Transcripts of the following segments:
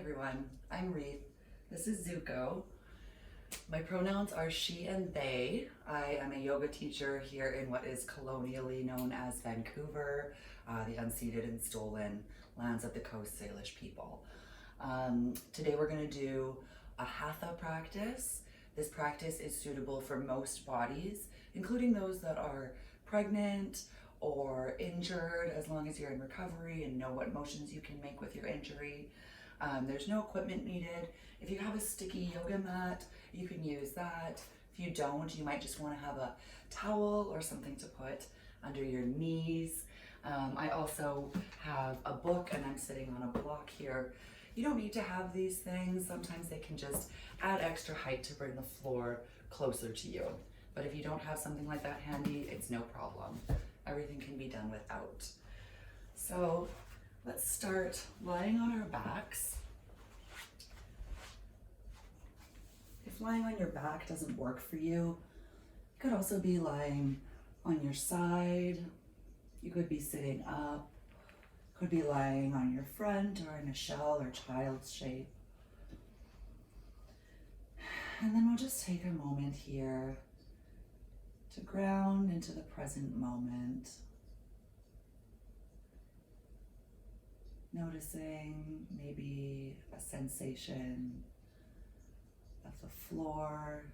everyone, I'm Reed. This is Zuko. My pronouns are she and they. I am a yoga teacher here in what is colonially known as Vancouver, the unceded and stolen lands of the Coast Salish people. Today we're going to do a Hatha practice. This practice is suitable for most bodies, including those that are pregnant or injured, as long as you're in recovery and know what motions you can make with your injury. There's no equipment needed. If you have a sticky yoga mat, you can use that. If you don't, you might just want to have a towel or something to put under your knees. I also have a book and I'm sitting on a block here. You don't need to have these things. Sometimes they can just add extra height to bring the floor closer to you. But if you don't have something like that handy, it's no problem. Everything can be done without. So let's start lying on our backs. If lying on your back doesn't work for you, you could also be lying on your side. You could be sitting up, could be lying on your front or in a shell or child's shape. And then we'll just take a moment here to ground into the present moment. Noticing maybe a sensation of the floor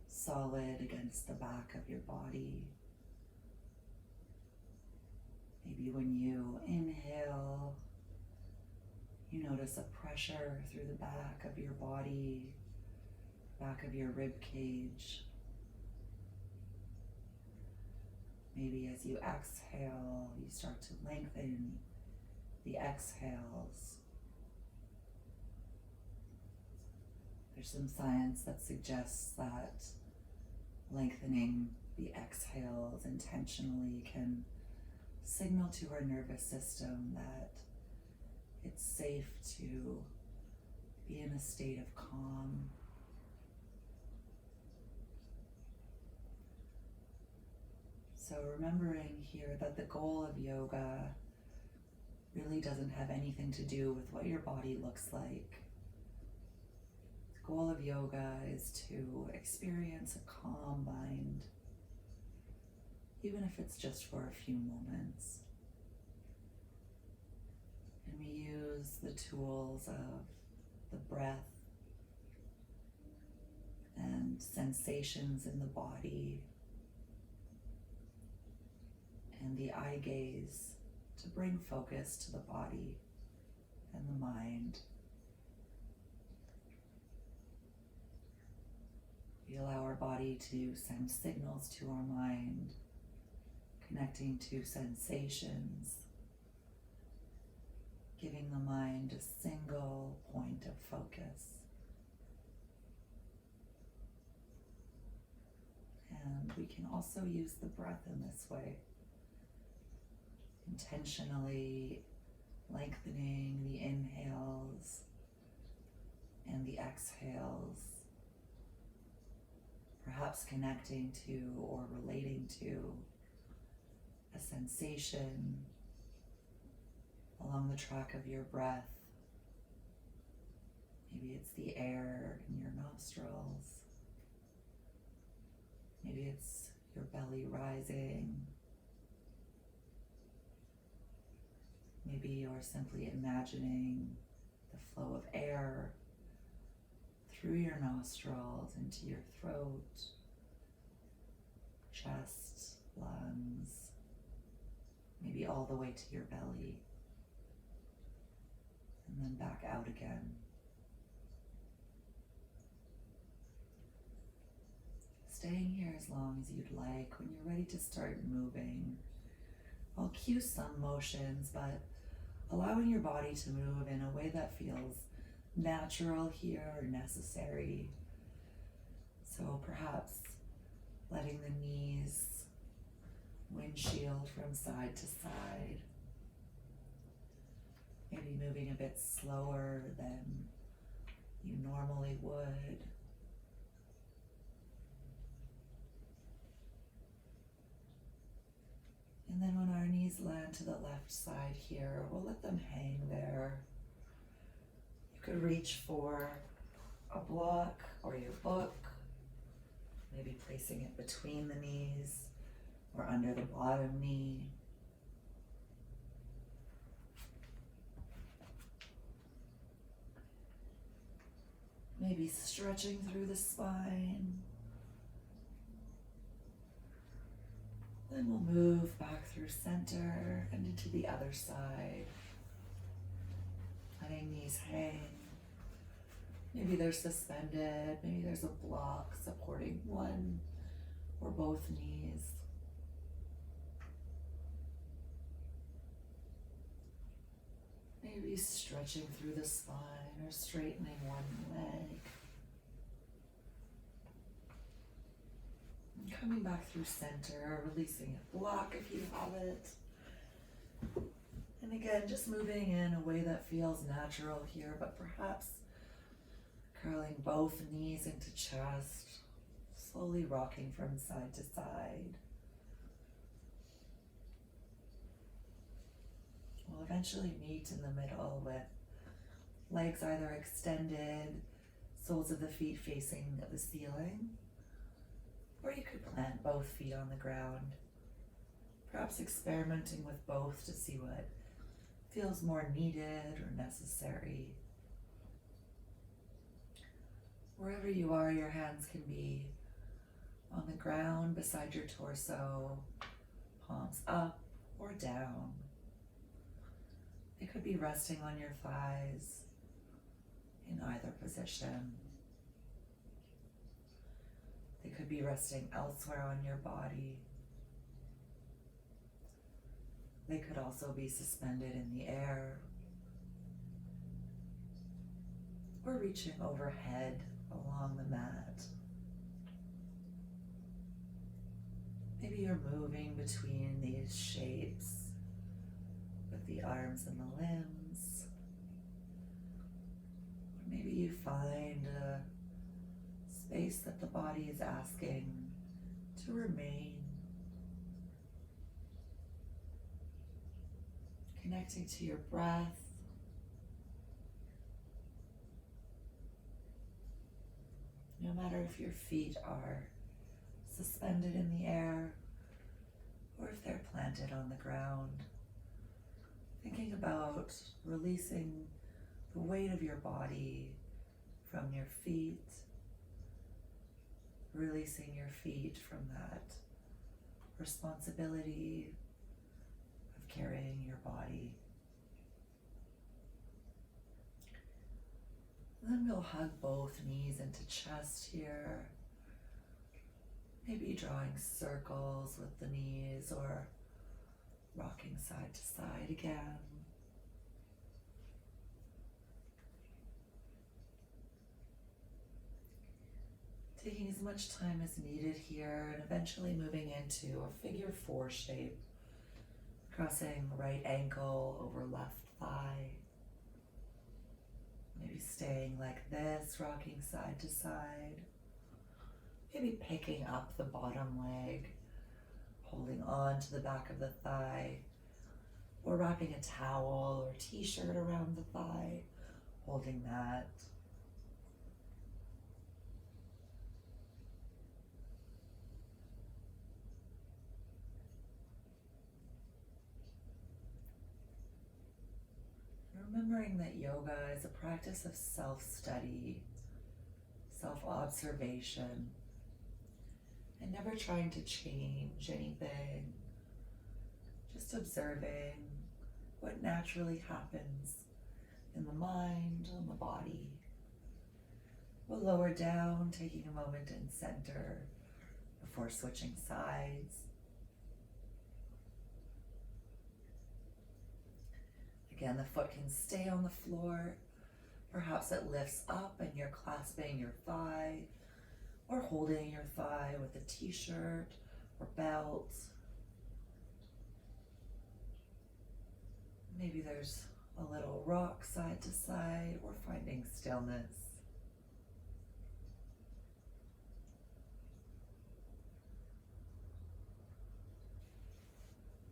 solid against the back of your body. Maybe when you inhale, you notice a pressure through the back of your body, back of your rib cage. Maybe as you exhale, you start to lengthen the exhales. There's some science that suggests that lengthening the exhales intentionally can signal to our nervous system that it's safe to be in a state of calm. So remembering here that the goal of yoga really doesn't have anything to do with what your body looks like. The goal of yoga is to experience a calm mind, even if it's just for a few moments. And we use the tools of the breath and sensations in the body and the eye gaze to bring focus to the body and the mind. We allow our body to send signals to our mind, connecting to sensations, giving the mind a single point of focus. And we can also use the breath in this way, intentionally lengthening the inhales and the exhales, perhaps connecting to or relating to a sensation along the track of your breath. Maybe it's the air in your nostrils. Maybe it's your belly rising. Maybe you're simply imagining the flow of air through your nostrils into your throat, chest, lungs, maybe all the way to your belly, and then back out again. Staying here as long as you'd like. When you're ready to start moving, I'll cue some motions, but allowing your body to move in a way that feels natural here or necessary. So perhaps letting the knees windshield from side to side. Maybe moving a bit slower than you normally would. And then when our knees land to the left side here, we'll let them hang there. You could reach for a block or your book, maybe placing it between the knees or under the bottom knee. Maybe stretching through the spine. Then we'll move back through center and into the other side. Letting knees hang. Maybe they're suspended, maybe there's a block supporting one or both knees. Maybe stretching through the spine or straightening one leg. And coming back through center, releasing a block if you have it. And again, just moving in a way that feels natural here, but perhaps curling both knees into chest, slowly rocking from side to side. We'll eventually meet in the middle with legs either extended, soles of the feet facing the ceiling, or you could plant both feet on the ground, perhaps experimenting with both to see what feels more needed or necessary. Wherever you are, your hands can be on the ground beside your torso, palms up or down. They could be resting on your thighs in either position. They could be resting elsewhere on your body. They could also be suspended in the air or reaching overhead along the mat. Maybe you're moving between these shapes with the arms and the limbs. Or maybe you find a space that the body is asking to remain. Connecting to your breath. No matter if your feet are suspended in the air or if they're planted on the ground. Thinking about releasing the weight of your body from your feet, releasing your feet from that responsibility of carrying your body. Then we'll hug both knees into chest here. Maybe drawing circles with the knees or rocking side to side again. Taking as much time as needed here and eventually moving into a figure 4 shape. Crossing right ankle over left thigh. Maybe staying like this, rocking side to side. Maybe picking up the bottom leg, holding on to the back of the thigh, or wrapping a towel or t-shirt around the thigh, holding that. Remembering that yoga is a practice of self-study, self-observation, and never trying to change anything, just observing what naturally happens in the mind, and the body. We'll lower down, taking a moment in center before switching sides. Again, the foot can stay on the floor. Perhaps it lifts up and you're clasping your thigh or holding your thigh with a t-shirt or belt. Maybe there's a little rock side to side or finding stillness.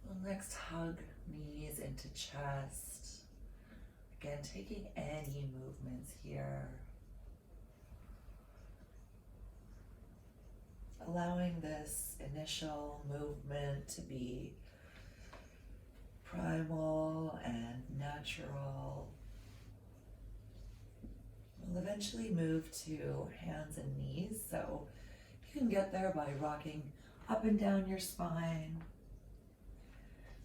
Well, next, hug knees into chest. Again, taking any movements here. Allowing this initial movement to be primal and natural. We'll eventually move to hands and knees, so you can get there by rocking up and down your spine.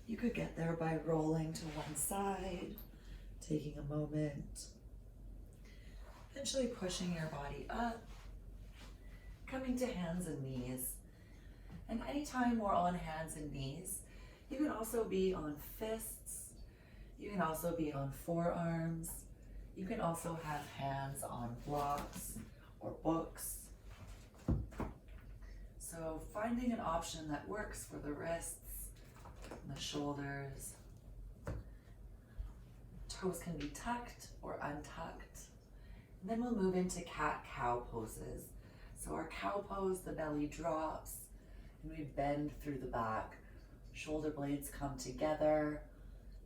You could get there by rolling to one side, taking a moment, eventually pushing your body up, coming to hands and knees. And anytime we're on hands and knees, you can also be on fists, you can also be on forearms, you can also have hands on blocks or books. So finding an option that works for the wrists and the shoulders. Toes can be tucked or untucked. And then we'll move into cat-cow poses. So our cow pose, the belly drops and we bend through the back. Shoulder blades come together,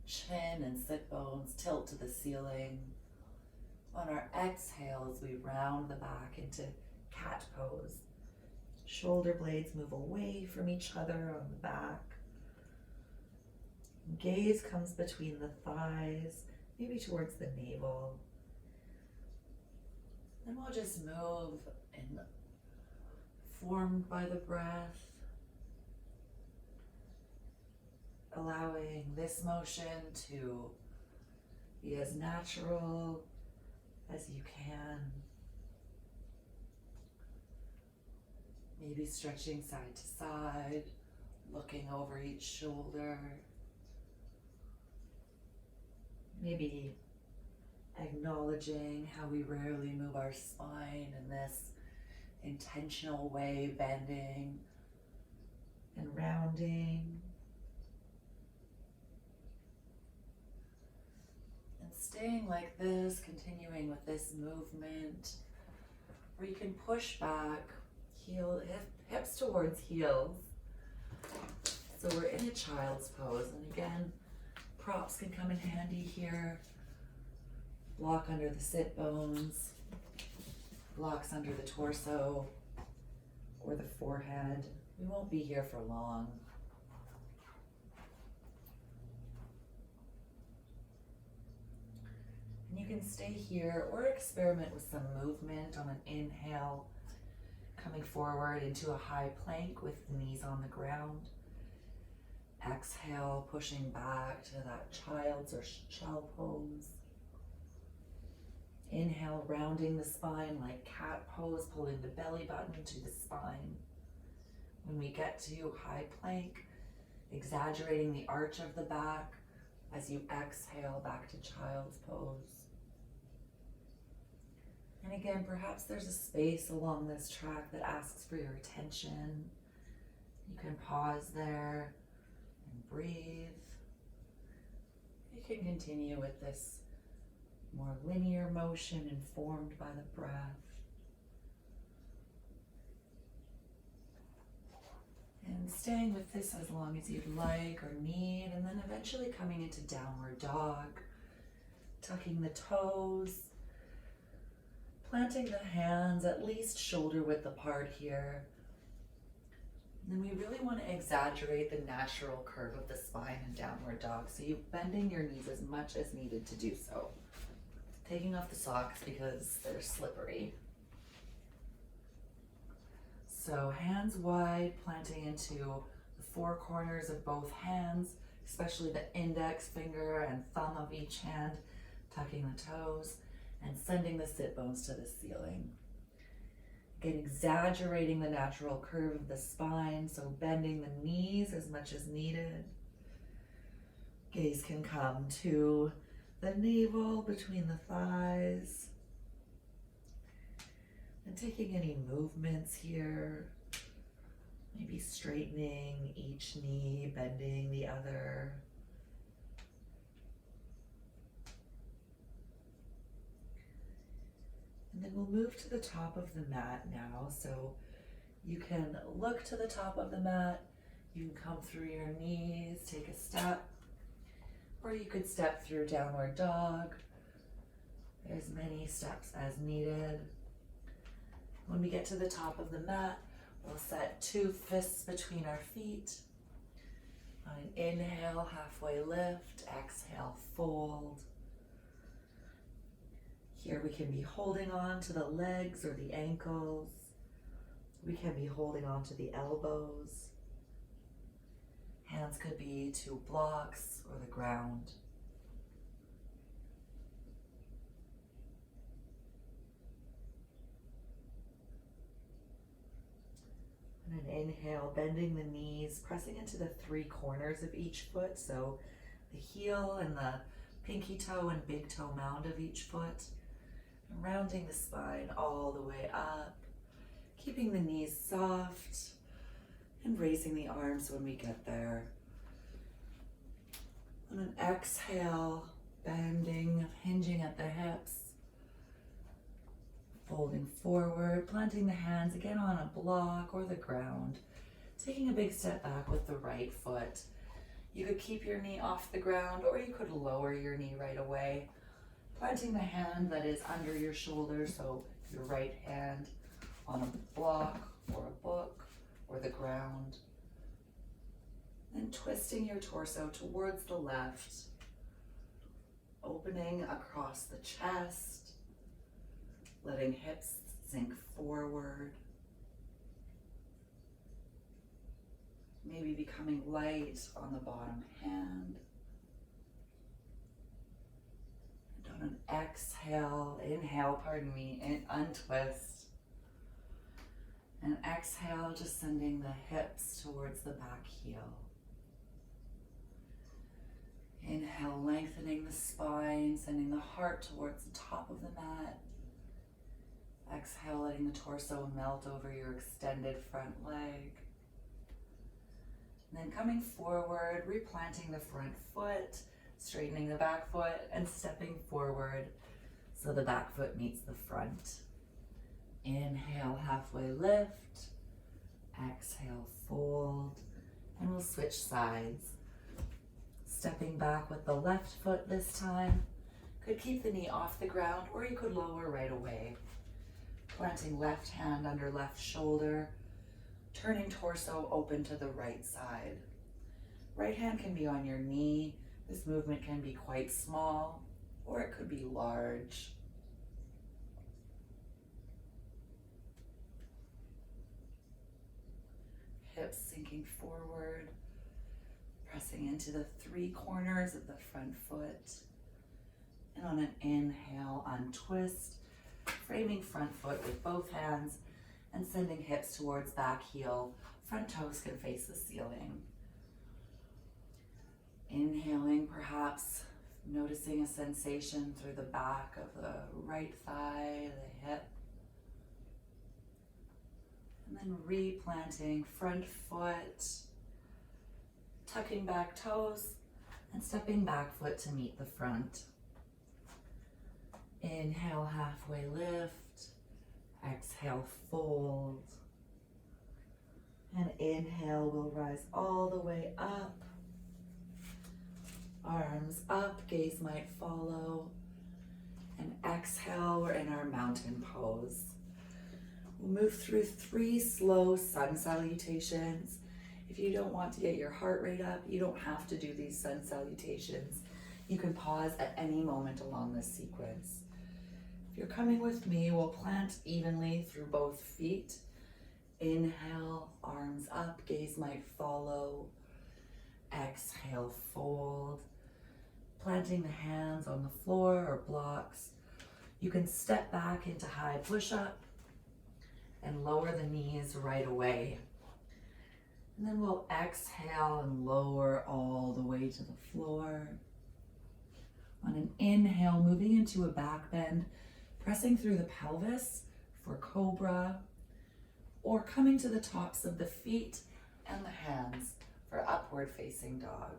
chin and sit bones tilt to the ceiling. On our exhales, we round the back into cat pose. Shoulder blades move away from each other on the back. Gaze comes between the thighs, maybe towards the navel. Then we'll just move and formed by the breath, allowing this motion to be as natural as you can. Maybe stretching side to side, looking over each shoulder. Maybe acknowledging how we rarely move our spine in this intentional way, bending and rounding. And staying like this, continuing with this movement, where you can push back, hips towards heels. So we're in a child's pose, and again, props can come in handy here. Block under the sit bones, blocks under the torso or the forehead. We won't be here for long. And you can stay here or experiment with some movement on an inhale, coming forward into a high plank with the knees on the ground. Exhale, pushing back to that child's or shell pose. Inhale, rounding the spine like cat pose, pulling the belly button to the spine. When we get to high plank, exaggerating the arch of the back as you exhale back to child's pose. And again, perhaps there's a space along this track that asks for your attention. You can pause there and breathe. You can continue with this more linear motion informed by the breath. And staying with this as long as you'd like or need, and then eventually coming into downward dog, tucking the toes, planting the hands at least shoulder width apart here. And then we really want to exaggerate the natural curve of the spine in downward dog, so you're bending your knees as much as needed to do so. Taking off the socks because they're slippery. So hands wide, planting into the four corners of both hands, especially the index finger and thumb of each hand, tucking the toes and sending the sit bones to the ceiling. Again, exaggerating the natural curve of the spine, so bending the knees as much as needed. Gaze can come to the navel between the thighs. And taking any movements here, maybe straightening each knee, bending the other. And then we'll move to the top of the mat now. So you can look to the top of the mat, you can come through your knees, take a step, or you could step through downward dog, as many steps as needed. When we get to the top of the mat, we'll set 2 fists between our feet. On an inhale, halfway lift, exhale, fold. Here we can be holding on to the legs or the ankles. We can be holding on to the elbows. Hands could be to blocks or the ground. And an inhale, bending the knees, pressing into the 3 corners of each foot. So the heel and the pinky toe and big toe mound of each foot. And rounding the spine all the way up. Keeping the knees soft and raising the arms when we get there. On an exhale, bending, hinging at the hips. Folding forward, planting the hands again on a block or the ground. Taking a big step back with the right foot. You could keep your knee off the ground or you could lower your knee right away. Planting the hand that is under your shoulder, so your right hand on a block or a book or the ground. Then twisting your torso towards the left, opening across the chest, letting hips sink forward. Maybe becoming light on the bottom hand. And on an exhale, inhale, and untwist. And exhale, just sending the hips towards the back heel. Inhale, lengthening the spine, sending the heart towards the top of the mat. Exhale, letting the torso melt over your extended front leg. And then coming forward, replanting the front foot, straightening the back foot, and stepping forward so the back foot meets the front. Inhale, halfway lift. Exhale, fold. And we'll switch sides. Stepping back with the left foot this time. Could keep the knee off the ground or you could lower right away. Planting left hand under left shoulder. Turning torso open to the right side. Right hand can be on your knee. This movement can be quite small or it could be large. Hips sinking forward, pressing into the 3 corners of the front foot. And on an inhale, untwist, framing front foot with both hands and sending hips towards back heel. Front toes can face the ceiling. Inhaling, perhaps noticing a sensation through the back of the right thigh, the hip. And then replanting front foot, tucking back toes, and stepping back foot to meet the front. Inhale, halfway lift. Exhale, fold. And inhale, we'll rise all the way up. Arms up, gaze might follow. And exhale, we're in our mountain pose. We'll move through 3 slow sun salutations. If you don't want to get your heart rate up, you don't have to do these sun salutations. You can pause at any moment along this sequence. If you're coming with me, we'll plant evenly through both feet. Inhale, arms up, gaze might follow. Exhale, fold. Planting the hands on the floor or blocks. You can step back into high push-up and lower the knees right away. And then we'll exhale and lower all the way to the floor. On an inhale, moving into a back bend, pressing through the pelvis for cobra, or coming to the tops of the feet and the hands for upward facing dog.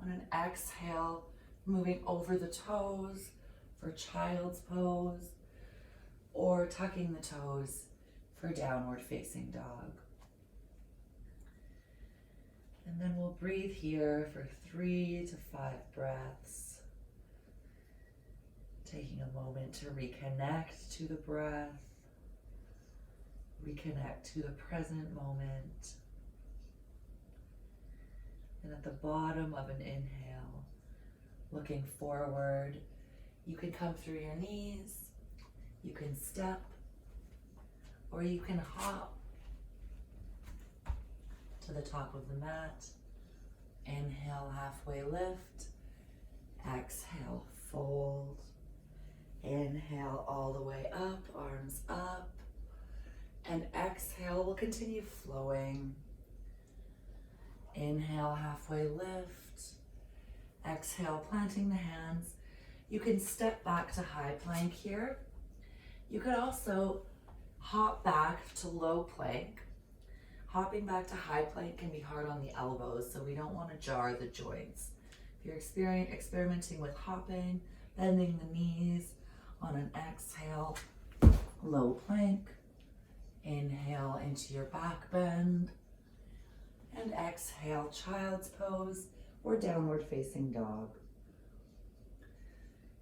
On an exhale, moving over the toes for child's pose, or tucking the toes for downward facing dog. And then we'll breathe here for 3 to 5 breaths. Taking a moment to reconnect to the breath, reconnect to the present moment. And at the bottom of an inhale, looking forward, you can come through your knees, you can step, or you can hop to the top of the mat. Inhale, halfway lift. Exhale, fold. Inhale all the way up, arms up. And exhale, we'll continue flowing. Inhale, halfway lift. Exhale, planting the hands. You can step back to high plank here. You could also hop back to low plank. Hopping back to high plank can be hard on the elbows, so we don't want to jar the joints. If you're experimenting with hopping, bending the knees on an exhale, low plank. Inhale into your back bend. And exhale, child's pose or downward facing dog.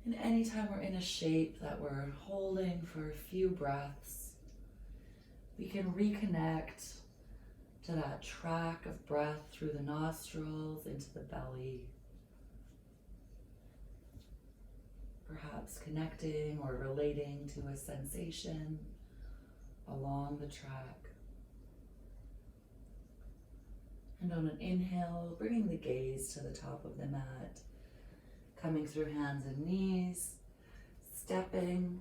And anytime we're in a shape that we're holding for a few breaths, we can reconnect to that track of breath through the nostrils into the belly. Perhaps connecting or relating to a sensation along the track. And on an inhale, bringing the gaze to the top of the mat, coming through hands and knees, stepping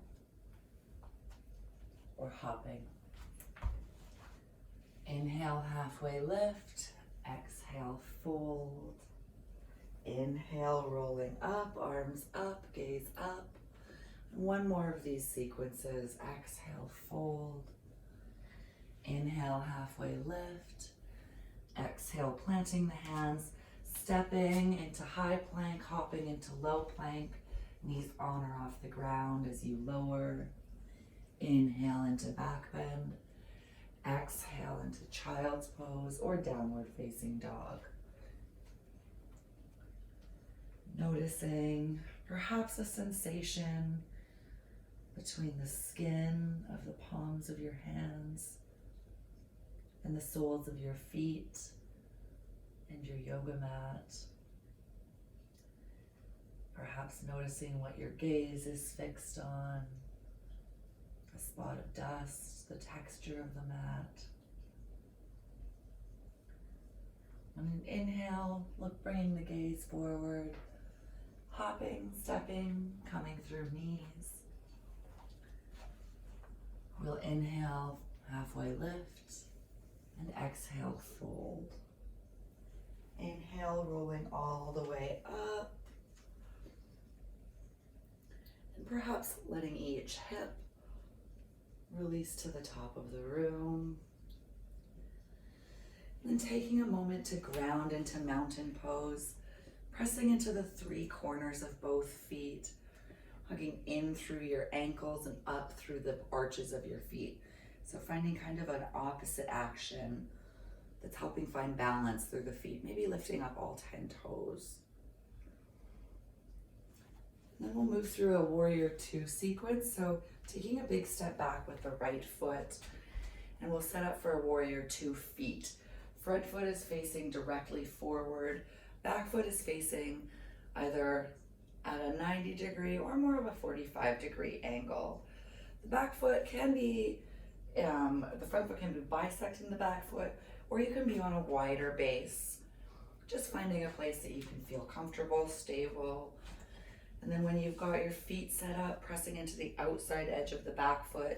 or hopping. Inhale, halfway lift. Exhale, fold. Inhale, rolling up, arms up, gaze up. One more of these sequences. Exhale, fold. Inhale, halfway lift. Exhale, planting the hands, stepping into high plank, hopping into low plank, knees on or off the ground as you lower. Inhale into back bend. Exhale into child's pose or downward facing dog. Noticing perhaps a sensation between the skin of the palms of your hands and the soles of your feet and your yoga mat. Perhaps noticing what your gaze is fixed on, a spot of dust, the texture of the mat. On an inhale, look, bringing the gaze forward, hopping, stepping, coming through knees. We'll inhale, halfway lift, and exhale, fold. Inhale, rolling all the way up. And perhaps letting each hip release to the top of the room. And then taking a moment to ground into mountain pose, pressing into the three corners of both feet, hugging in through your ankles and up through the arches of your feet. So finding kind of an opposite action that's helping find balance through the feet, maybe lifting up all 10 toes. And then we'll move through a warrior 2 sequence. So taking a big step back with the right foot, and we'll set up for a warrior 2 feet. Front foot is facing directly forward. Back foot is facing either at a 90 degree or more of a 45 degree angle. The back foot can be, the front foot can be bisecting the back foot, or you can be on a wider base. Just finding a place that you can feel comfortable, stable. And then when you've got your feet set up, pressing into the outside edge of the back foot,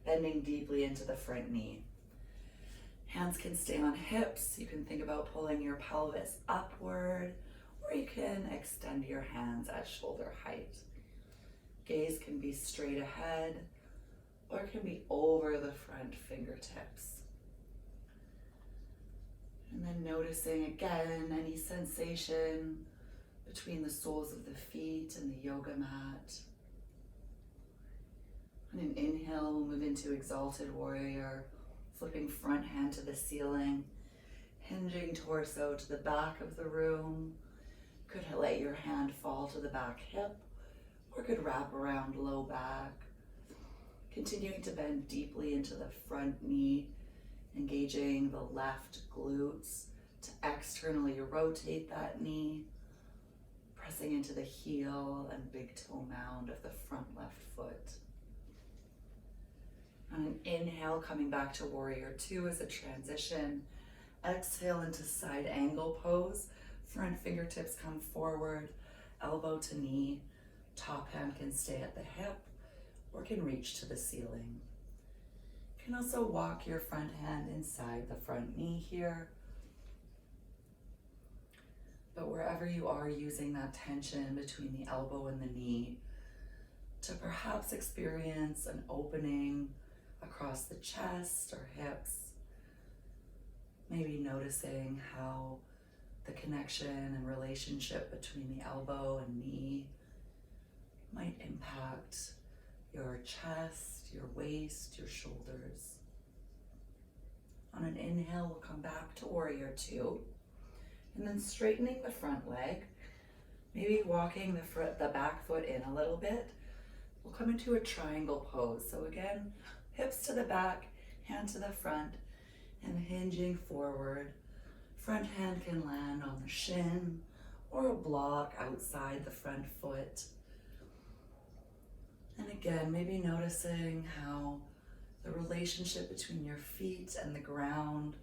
bending deeply into the front knee. Hands can stay on hips. You can think about pulling your pelvis upward, or you can extend your hands at shoulder height. Gaze can be straight ahead, or it can be over the front fingertips. And then noticing again any sensation between the soles of the feet and the yoga mat. On an inhale, we'll move into exalted warrior, flipping front hand to the ceiling, hinging torso to the back of the room. Could let your hand fall to the back hip, or could wrap around low back. Continuing to bend deeply into the front knee, engaging the left glutes to externally rotate that knee, pressing into the heel and big toe mound of the front left foot. On an inhale, coming back to warrior two as a transition. Exhale into side angle pose. Front fingertips come forward, elbow to knee. Top hand can stay at the hip or can reach to the ceiling. You can also walk your front hand inside the front knee here. But wherever you are, using that tension between the elbow and the knee to perhaps experience an opening across the chest or hips. Maybe noticing how the connection and relationship between the elbow and knee might impact your chest, your waist, your shoulders. On an inhale, we'll come back to warrior two, and then straightening the front leg, maybe walking the back foot in a little bit. We'll come into a triangle pose. So again, hips to the back, hand to the front, and hinging forward. Front hand can land on the shin or a block outside the front foot. And again, maybe noticing how the relationship between your feet and the ground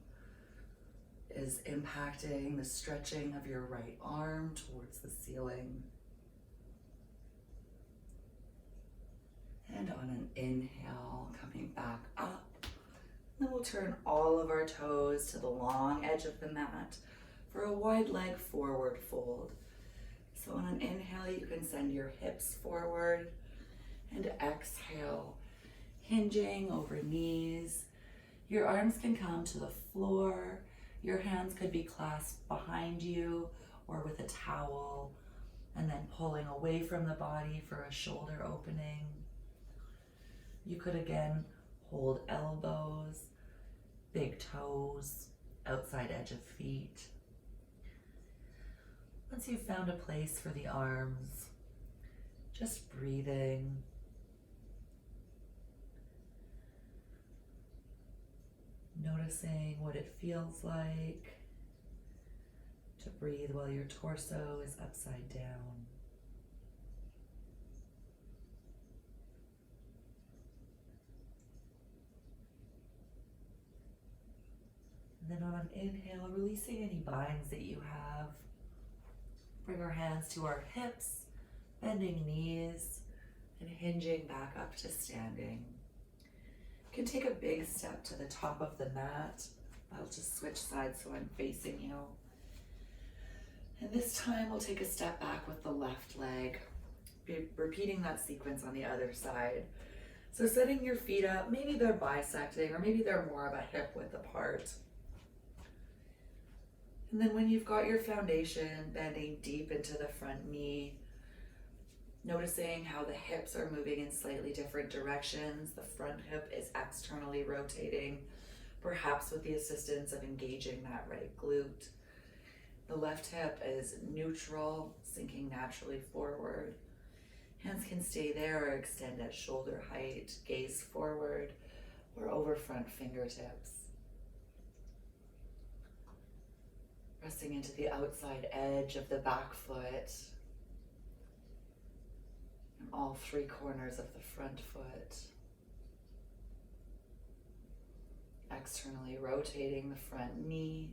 is impacting the stretching of your right arm towards the ceiling. And on an inhale, coming back up. Then we'll turn all of our toes to the long edge of the mat for a wide leg forward fold. So on an inhale, you can send your hips forward, and exhale, hinging over knees. Your arms can come to the floor. Your hands could be clasped behind you or with a towel, and then pulling away from the body for a shoulder opening. You could again hold elbows, big toes, outside edge of feet. Once you've found a place for the arms, just breathing. Noticing what it feels like to breathe while your torso is upside down. And then on an inhale, releasing any binds that you have. Bring our hands to our hips, bending knees, and hinging back up to standing. You can take a big step to the top of the mat. I'll just switch sides so I'm facing you. And this time we'll take a step back with the left leg, repeating that sequence on the other side. So setting your feet up, maybe they're bisecting or maybe they're more of a hip width apart. And then when you've got your foundation, bending deep into the front knee, noticing how the hips are moving in slightly different directions. The front hip is externally rotating, perhaps with the assistance of engaging that right glute. The left hip is neutral, sinking naturally forward. Hands can stay there or extend at shoulder height, gaze forward, or over front fingertips. Pressing into the outside edge of the back foot, and all three corners of the front foot. Externally rotating the front knee.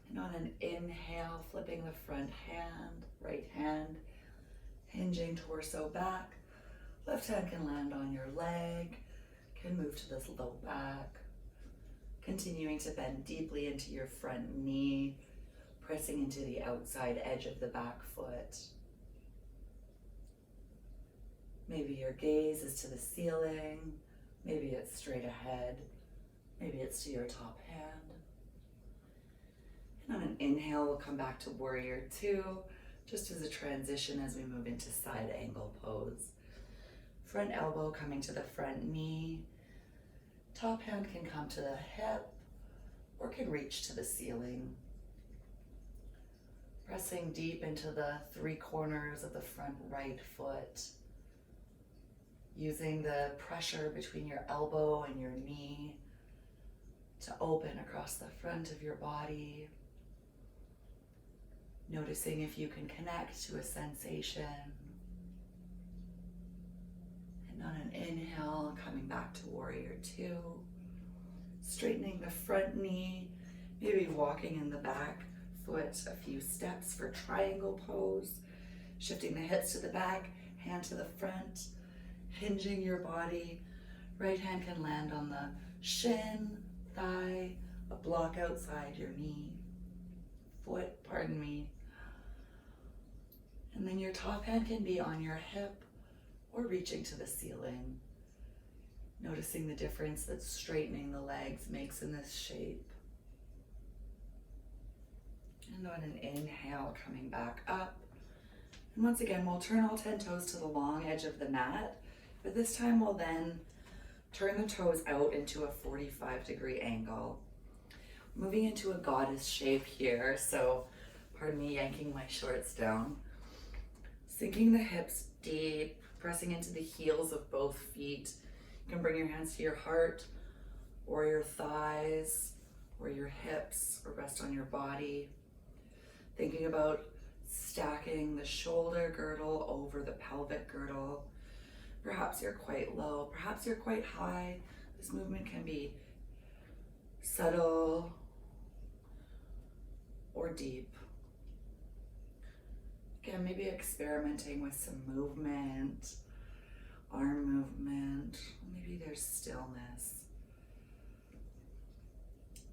And on an inhale, flipping the front hand, right hand, hinging torso back. Left hand can land on your leg, can move to this low back. Continuing to bend deeply into your front knee, pressing into the outside edge of the back foot. Maybe your gaze is to the ceiling, maybe it's straight ahead, maybe it's to your top hand. And on an inhale, we'll come back to warrior two, just as a transition as we move into side angle pose. Front elbow coming to the front knee. Top hand can come to the hip or can reach to the ceiling. Pressing deep into the 3 corners of the front right foot. Using the pressure between your elbow and your knee to open across the front of your body. Noticing if you can connect to a sensation. And on an inhale, coming back to warrior 2. Straightening the front knee, maybe walking in the back foot a few steps for triangle pose. Shifting the hips to the back, hand to the front. Hinging your body. Right hand can land on the shin, thigh, a block outside your knee. Foot, pardon me. And then your top hand can be on your hip or reaching to the ceiling. Noticing the difference that straightening the legs makes in this shape. And on an inhale, coming back up. And once again, we'll turn all 10 toes to the long edge of the mat, but this time we'll then turn the toes out into a 45-degree angle. Moving into a goddess shape here, so pardon me yanking my shorts down. Sinking the hips deep, pressing into the heels of both feet. You can bring your hands to your heart or your thighs or your hips or rest on your body. Thinking about stacking the shoulder girdle over the pelvic girdle. Perhaps you're quite low, perhaps you're quite high. This movement can be subtle or deep. Again, maybe experimenting with some movement, arm movement, maybe there's stillness.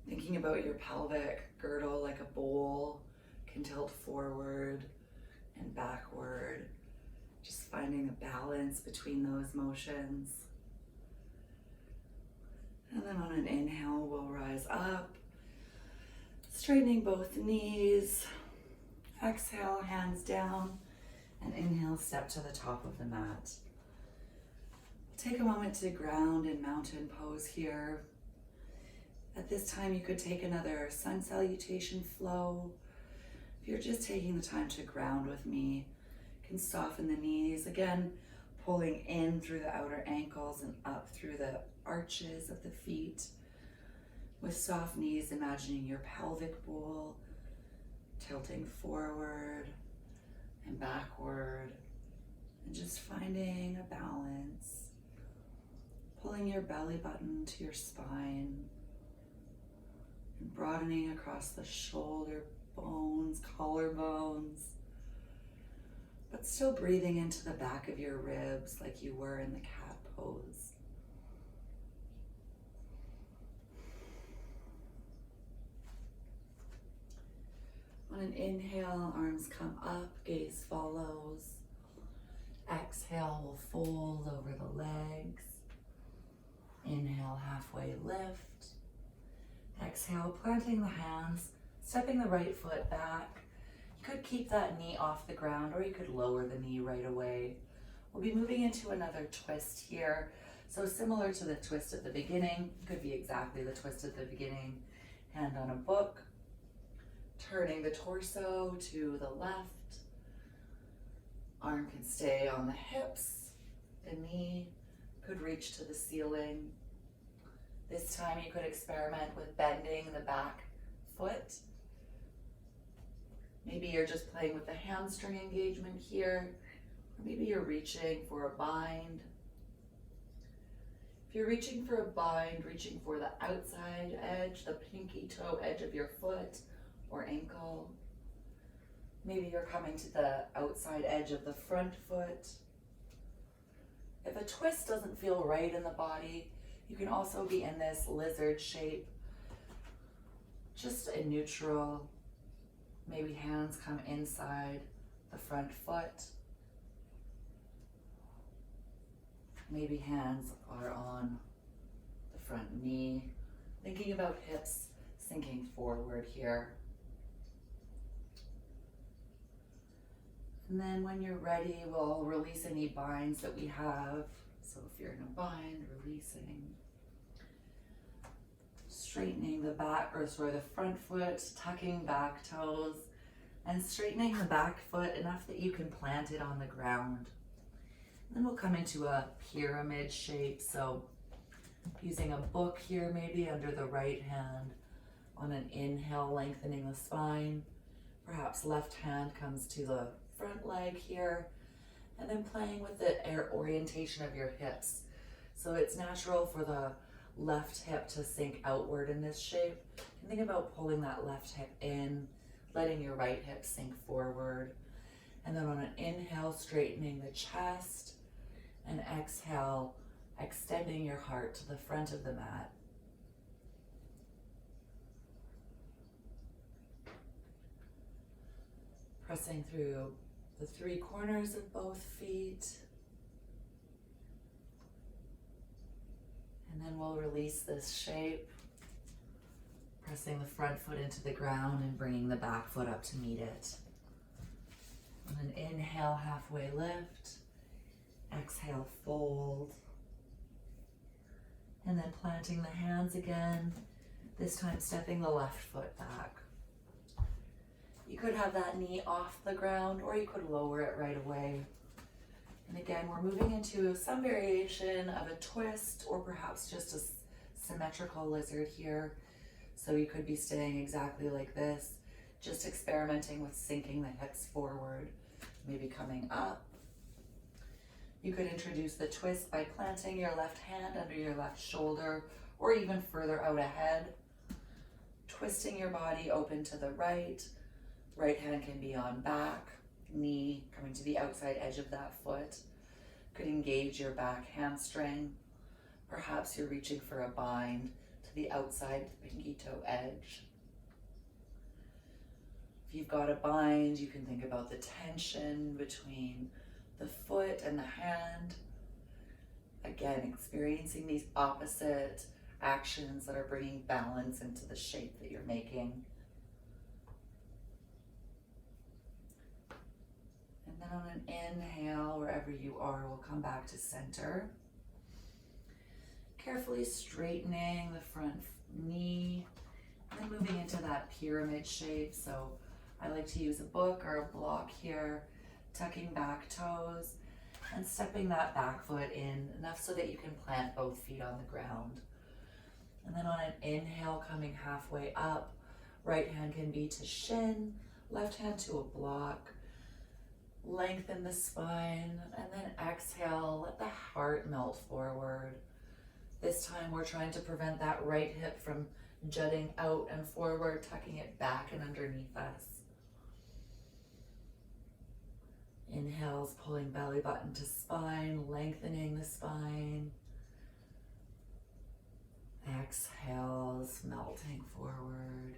Thinking about your pelvic girdle like a bowl can tilt forward and backward. Just finding a balance between those motions. And then on an inhale, we'll rise up, straightening both knees. Exhale, hands down, and inhale, step to the top of the mat. Take a moment to ground in mountain pose here. At this time, you could take another sun salutation flow. If you're just taking the time to ground with me, you can soften the knees. Again, pulling in through the outer ankles and up through the arches of the feet. With soft knees, imagining your pelvic bowl tilting forward and backward, and just finding a balance. Pulling your belly button to your spine and broadening across the shoulder bones, collarbones, but still breathing into the back of your ribs like you were in the cat pose. On an inhale, arms come up, gaze follows. Exhale, we'll fold over the legs. Inhale, halfway lift. Exhale, planting the hands, stepping the right foot back. You could keep that knee off the ground or you could lower the knee right away. We'll be moving into another twist here. So similar to the twist at the beginning, it could be exactly the twist at the beginning. Hand on a book. Turning the torso to the left. Arm can stay on the hips. The knee could reach to the ceiling. This time you could experiment with bending the back foot. Maybe you're just playing with the hamstring engagement here, or maybe you're reaching for a bind. If you're reaching for a bind, reaching for the outside edge, the pinky toe edge of your foot or ankle. Maybe you're coming to the outside edge of the front foot. If a twist doesn't feel right in the body, you can also be in this lizard shape, just a neutral. Maybe hands come inside the front foot. Maybe hands are on the front knee. Thinking about hips sinking forward here. And then when you're ready, we'll release any binds that we have. So if you're in a bind, releasing. Straightening the back, the front foot, tucking back toes, and straightening the back foot enough that you can plant it on the ground. And then we'll come into a pyramid shape. So using a book here, maybe under the right hand. On an inhale, lengthening the spine. Perhaps left hand comes to the front leg here. And then playing with the orientation of your hips. So it's natural for the left hip to sink outward in this shape. And think about pulling that left hip in, letting your right hip sink forward. And then on an inhale, straightening the chest. And exhale, extending your heart to the front of the mat. Pressing through the three corners of both feet. And then we'll release this shape, pressing the front foot into the ground and bringing the back foot up to meet it. On an inhale, halfway lift. Exhale, fold. And then planting the hands again, this time stepping the left foot back. You could have that knee off the ground or you could lower it right away. And again, we're moving into some variation of a twist or perhaps just a symmetrical lizard here. So you could be staying exactly like this, just experimenting with sinking the hips forward, maybe coming up. You could introduce the twist by planting your left hand under your left shoulder or even further out ahead. Twisting your body open to the right. Right hand can be on back, knee coming to the outside edge of that foot. Could engage your back hamstring. Perhaps you're reaching for a bind to the outside pinky toe edge. If you've got a bind, you can think about the tension between the foot and the hand. Again, experiencing these opposite actions that are bringing balance into the shape that you're making. And then on an inhale, wherever you are, we'll come back to center. Carefully straightening the front knee and then moving into that pyramid shape. So I like to use a book or a block here, tucking back toes and stepping that back foot in enough so that you can plant both feet on the ground. And then on an inhale, coming halfway up, right hand can be to shin, left hand to a block. Lengthen the spine and then exhale, let the heart melt forward. This time we're trying to prevent that right hip from jutting out and forward, tucking it back and underneath us. Inhales, pulling belly button to spine, lengthening the spine. Exhales, melting forward.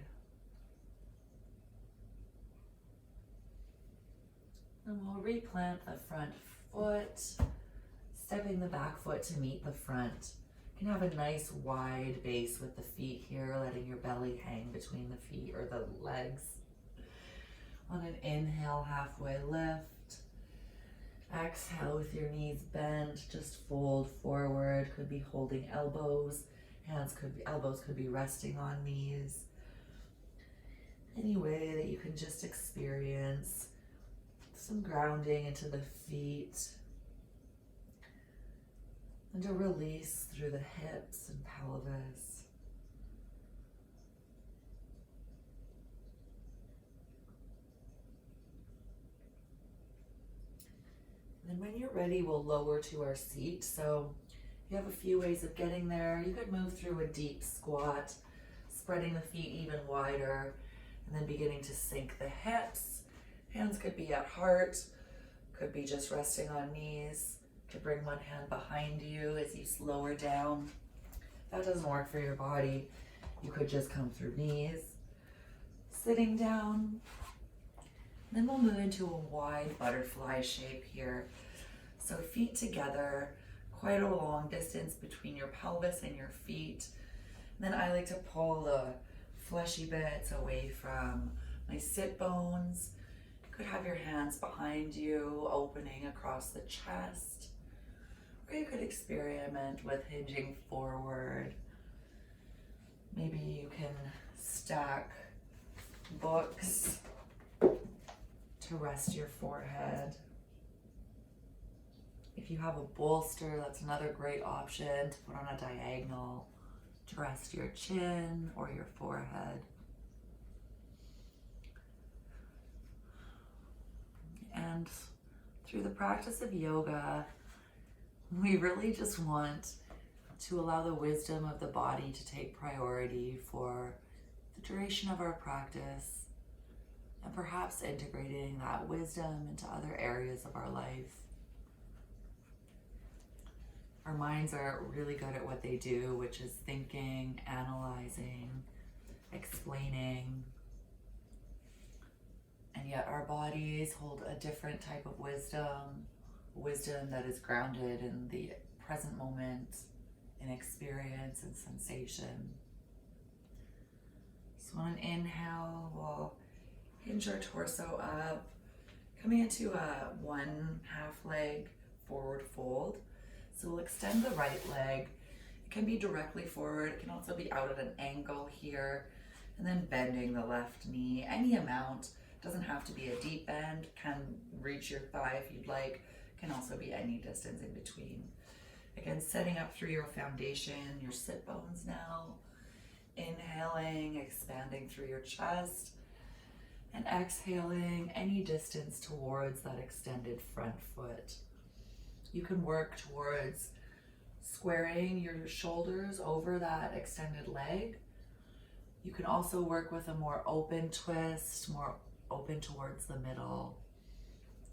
And we'll replant the front foot, stepping the back foot to meet the front. You can have a nice wide base with the feet here, letting your belly hang between the feet or the legs. On an inhale, halfway lift. Exhale with your knees bent, just fold forward. Could be holding elbows. Elbows could be resting on knees. Any way that you can just experience some grounding into the feet. And a release through the hips and pelvis. And then when you're ready, we'll lower to our seat. So you have a few ways of getting there. You could move through a deep squat, spreading the feet even wider, and then beginning to sink the hips. Hands could be at heart, could be just resting on knees. Could bring one hand behind you as you lower down. If that doesn't work for your body, you could just come through knees. Sitting down. Then we'll move into a wide butterfly shape here. So feet together, quite a long distance between your pelvis and your feet. And then I like to pull the fleshy bits away from my sit bones. You could have your hands behind you, opening across the chest. Or you could experiment with hinging forward. Maybe you can stack books to rest your forehead. If you have a bolster, that's another great option to put on a diagonal to rest your chin or your forehead. And through the practice of yoga, we really just want to allow the wisdom of the body to take priority for the duration of our practice, and perhaps integrating that wisdom into other areas of our life. Our minds are really good at what they do, which is thinking, analyzing, explaining. And yet our bodies hold a different type of wisdom that is grounded in the present moment, in experience and sensation. So on an inhale, we'll hinge our torso up, coming into a 1/2 leg forward fold. So we'll extend the right leg. It can be directly forward. It can also be out at an angle here, and then bending the left knee any amount. Doesn't have to be a deep bend. Can reach your thigh if you'd like. Can also be any distance in between. Again, setting up through your foundation, your sit bones now. Inhaling, expanding through your chest, and exhaling any distance towards that extended front foot. You can work towards squaring your shoulders over that extended leg. You can also work with a more open twist, more open towards the middle.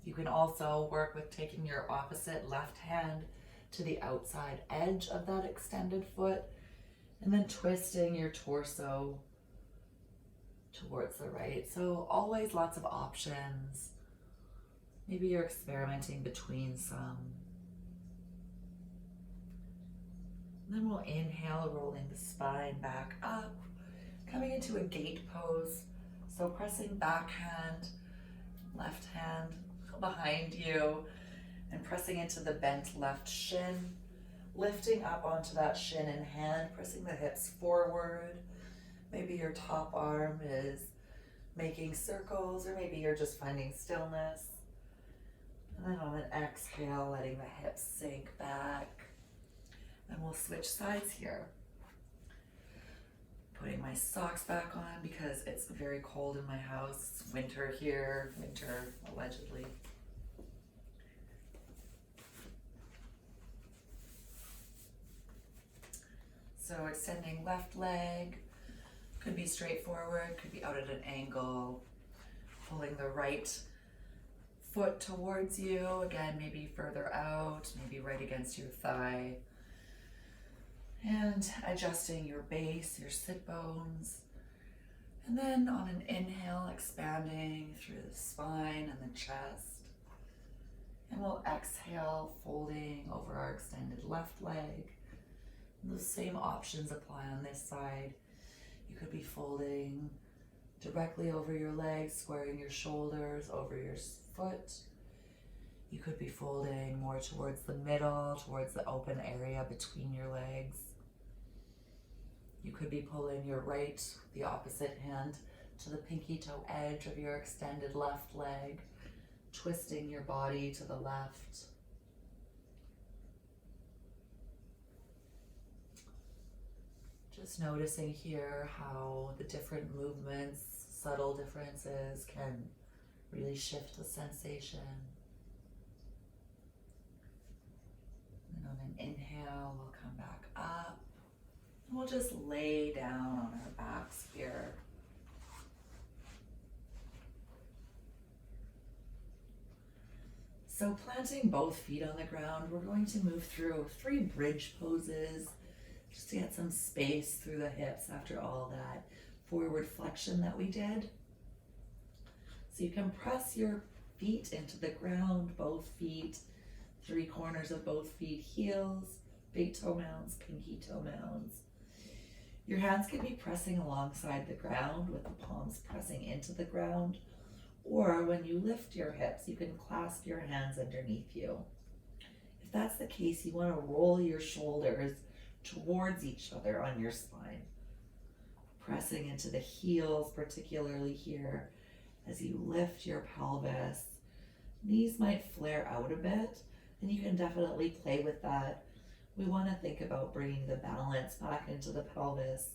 You can also work with taking your opposite left hand to the outside edge of that extended foot, and then twisting your torso towards the right. So always lots of options. Maybe you're experimenting between some. And then we'll inhale, rolling the spine back up, coming into a gate pose. So pressing back hand, left hand behind you, and pressing into the bent left shin, lifting up onto that shin in hand, pressing the hips forward. Maybe your top arm is making circles, or maybe you're just finding stillness. And then on an exhale, letting the hips sink back. And we'll switch sides here. Putting my socks back on because it's very cold in my house. It's winter here, winter allegedly. So extending left leg, could be straight forward, could be out at an angle. Pulling the right foot towards you, again, maybe further out, maybe right against your thigh. And adjusting your base, your sit bones. And then on an inhale, expanding through the spine and the chest. And we'll exhale, folding over our extended left leg. And those same options apply on this side. You could be folding directly over your legs, squaring your shoulders over your foot. You could be folding more towards the middle, towards the open area between your legs. You could be pulling your right, the opposite hand, to the pinky toe edge of your extended left leg, twisting your body to the left. Just noticing here how the different movements, subtle differences, can really shift the sensation. And on an inhale, we'll come back up. And we'll just lay down on our backs here. So planting both feet on the ground, we're going to move through 3 bridge poses, just to get some space through the hips after all that forward flexion that we did. So you can press your feet into the ground, both feet, 3 corners of both feet, heels, big toe mounds, pinky toe mounds. Your hands can be pressing alongside the ground with the palms pressing into the ground, or when you lift your hips, you can clasp your hands underneath you. If that's the case, you want to roll your shoulders towards each other on your spine, pressing into the heels, particularly here, As you lift your pelvis, knees might flare out a bit, and you can definitely play with that. We want to think about bringing the balance back into the pelvis,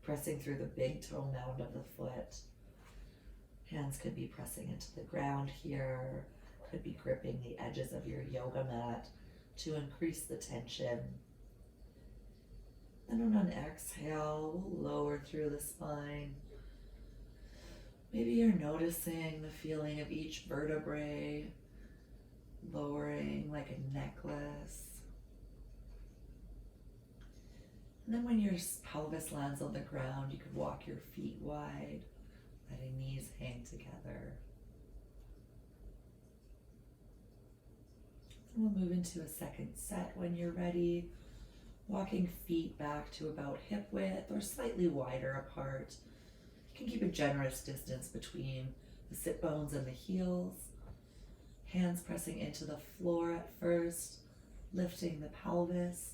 pressing through the big toe mound of the foot. Hands could be pressing into the ground here, could be gripping the edges of your yoga mat to increase the tension. And on an exhale, we'll lower through the spine. Maybe you're noticing the feeling of each vertebrae lowering like a necklace. And then when your pelvis lands on the ground, you could walk your feet wide, letting knees hang together. And we'll move into a second set when you're ready, walking feet back to about hip width or slightly wider apart. You can keep a generous distance between the sit bones and the heels. Hands pressing into the floor at first, lifting the pelvis,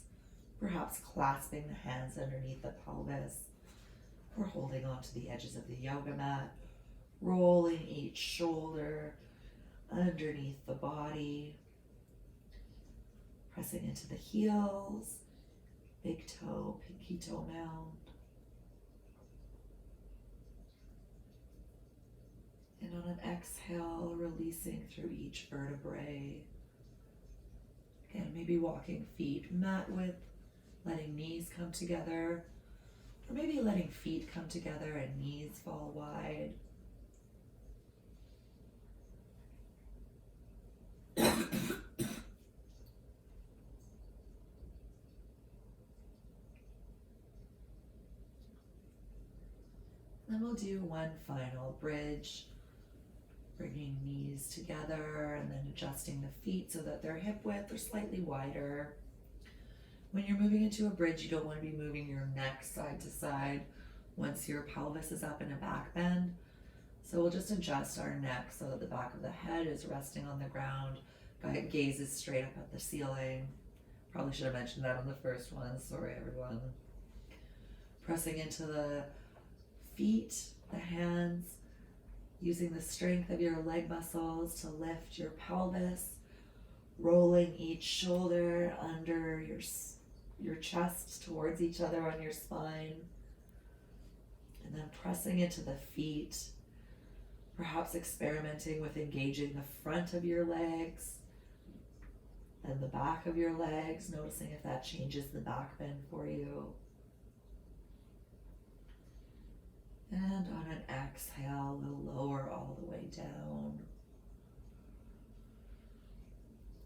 perhaps clasping the hands underneath the pelvis, or holding onto the edges of the yoga mat, rolling each shoulder underneath the body, pressing into the heels, big toe, pinky toe mound. And on an exhale, releasing through each vertebrae. Again, maybe walking feet mat width, letting knees come together, or maybe letting feet come together and knees fall wide. Then we'll do one final bridge, bringing knees together and then adjusting the feet so that they're hip width or slightly wider. When you're moving into a bridge, you don't want to be moving your neck side to side once your pelvis is up in a back bend. So we'll just adjust our neck so that the back of the head is resting on the ground, gaze is straight up at the ceiling. Probably should have mentioned that on the first one, sorry everyone. Pressing into the feet, the hands, using the strength of your leg muscles to lift your pelvis, rolling each shoulder under your chest towards each other on your spine, and then pressing into the feet, perhaps experimenting with engaging the front of your legs and the back of your legs, noticing if that changes the back bend for you. And on an exhale, we'll lower all the way down.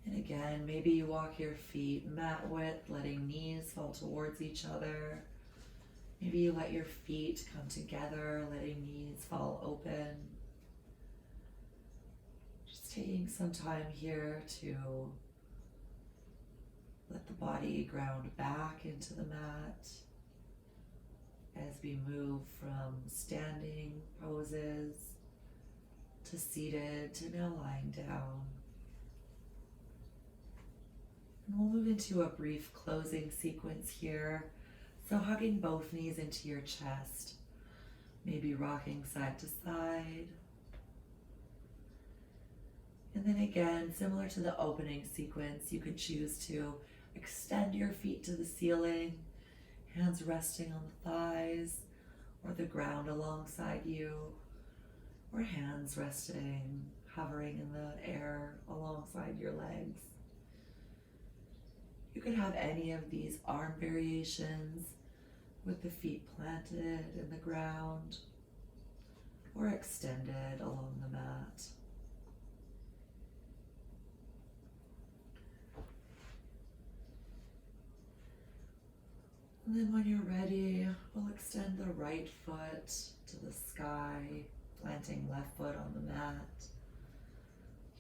And again, maybe you walk your feet mat width, letting knees fall towards each other. Maybe you let your feet come together, letting knees fall open. Just taking some time here to let the body ground back into the mat as we move from standing poses to seated to now lying down. And we'll move into a brief closing sequence here. So hugging both knees into your chest, maybe rocking side to side. And then again, similar to the opening sequence, you could choose to extend your feet to the ceiling, hands resting on the thighs or the ground alongside you, or hands resting, hovering in the air alongside your legs. You could have any of these arm variations with the feet planted in the ground or extended along the mat. And then when you're ready, we'll extend the right foot to the sky, planting left foot on the mat.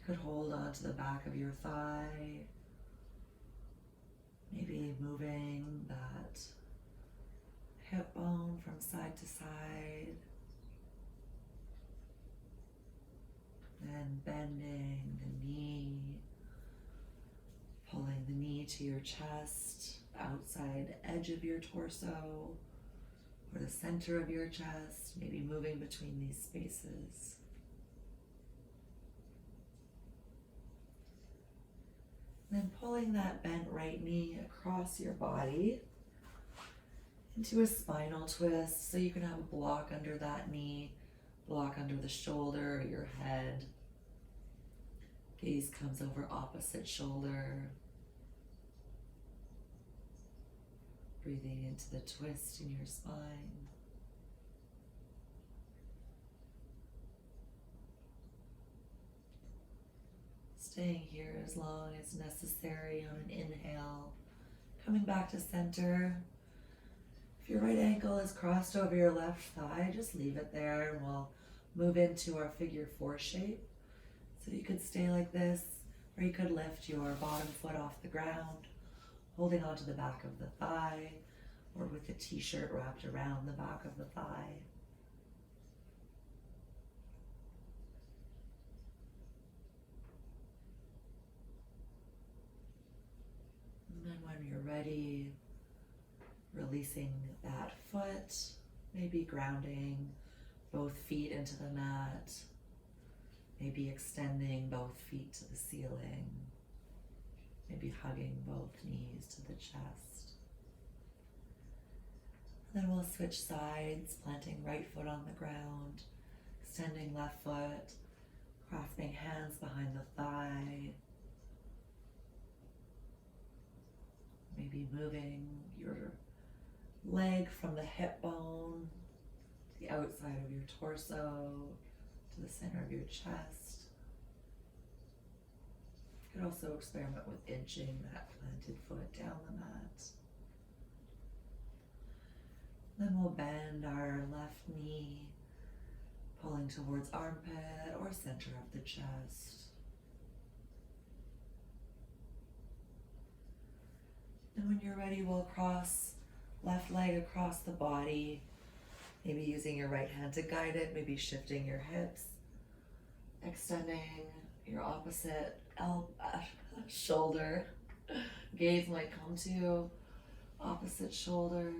You could hold on to the back of your thigh, maybe moving that hip bone from side to side, then bending the knee, pulling the knee to your chest, outside edge of your torso, or the center of your chest, maybe moving between these spaces. Then pulling that bent right knee across your body into a spinal twist, so you can have a block under that knee, block under the shoulder, your head. Gaze comes over opposite shoulder. Breathing into the twist in your spine. Staying here as long as necessary on an inhale. Coming back to center. If your right ankle is crossed over your left thigh, just leave it there and we'll move into our figure 4 shape. So you could stay like this, or you could lift your bottom foot off the ground, holding onto the back of the thigh, or with the t-shirt wrapped around the back of the thigh. And then when you're ready, releasing that foot, maybe grounding both feet into the mat, maybe extending both feet to the ceiling, maybe hugging both knees to the chest. And then we'll switch sides, planting right foot on the ground, extending left foot, clasping hands behind the thigh, maybe moving your leg from the hip bone to the outside of your torso, to the center of your chest. You could also experiment with inching that planted foot down the mat. Then we'll bend our left knee, pulling towards armpit or center of the chest. And when you're ready, we'll cross left leg across the body, maybe using your right hand to guide it, maybe shifting your hips, extending your opposite shoulder. Gaze might come to opposite shoulder.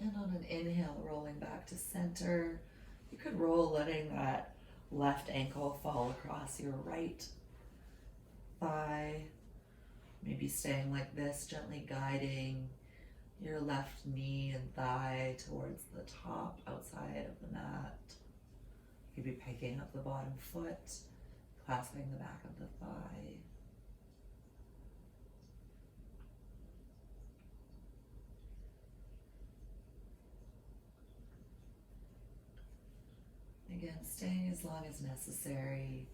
And on an inhale, rolling back to center. You could roll, letting that left ankle fall across your right thigh. Maybe staying like this, gently guiding your left knee and thigh towards the top outside of the mat. You could be picking up the bottom foot, clasping the back of the thigh. Again, staying as long as necessary.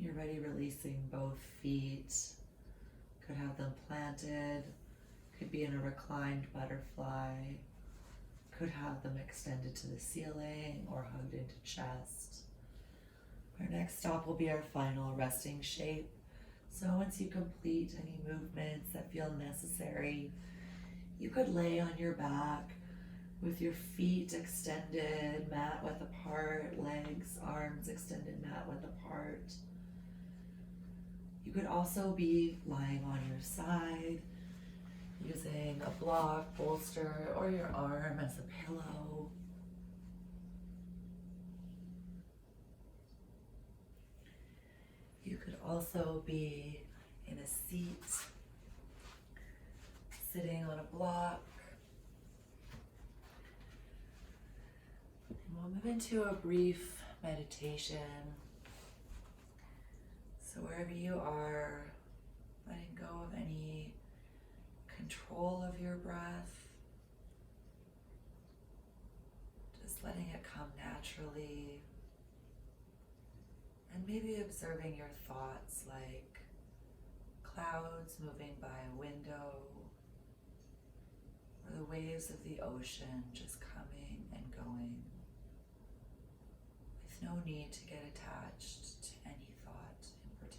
You're ready, releasing both feet. Could have them planted. Could be in a reclined butterfly. Could have them extended to the ceiling or hugged into chest. Our next stop will be our final resting shape. So once you complete any movements that feel necessary, you could lay on your back with your feet extended, mat width apart, legs, arms extended, mat width apart. You could also be lying on your side, using a block, bolster, or your arm as a pillow. You could also be in a seat, sitting on a block. We'll move into a brief meditation. So wherever you are, letting go of any control of your breath, just letting it come naturally, and maybe observing your thoughts like clouds moving by a window, or the waves of the ocean just coming and going, with no need to get attached to any thought in particular.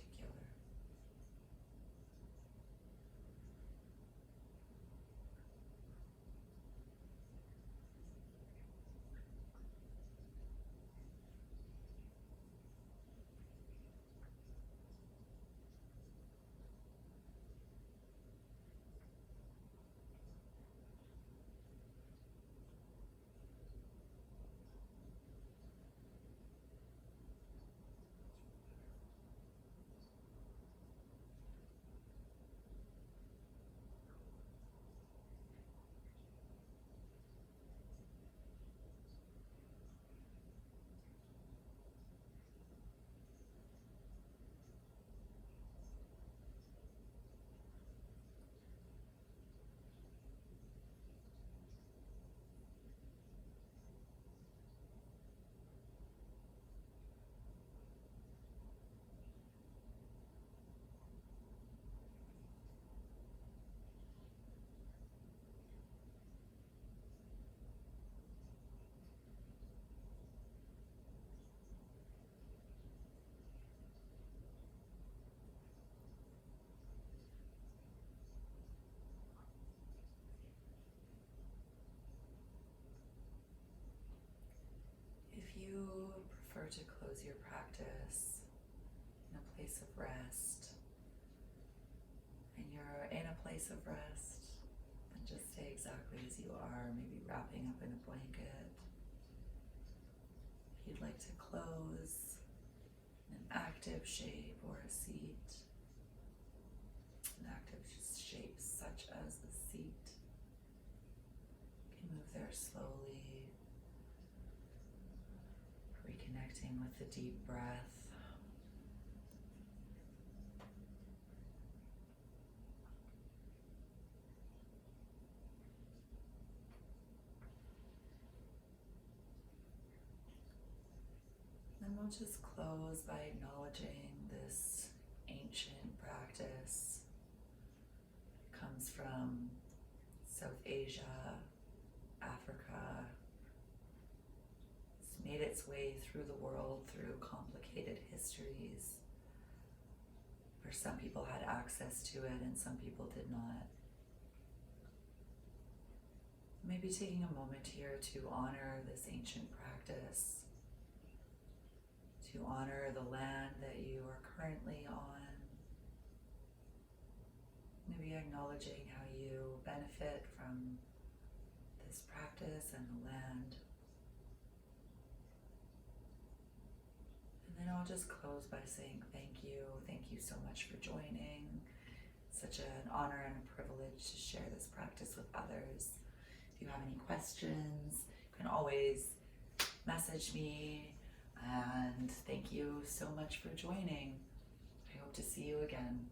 to close your practice in a place of rest. And you're in a place of rest, then just stay exactly as you are, maybe wrapping up in a blanket. If you'd like to close in an active shape or a seat, an active shape such as the seat, you can move there slowly, reconnecting with the deep breath. And we'll just close by acknowledging this ancient practice. It comes from South Asia, Africa. It's made its way through the world through complicated histories, where some people had access to it and some people did not. Maybe taking a moment here to honor this ancient practice, to honor the land that you are currently on. Maybe acknowledging how you benefit from this practice and the land. And then I'll just close by saying thank you. Thank you so much for joining. It's such an honor and a privilege to share this practice with others. If you have any questions, you can always message me. And thank you so much for joining. I hope to see you again.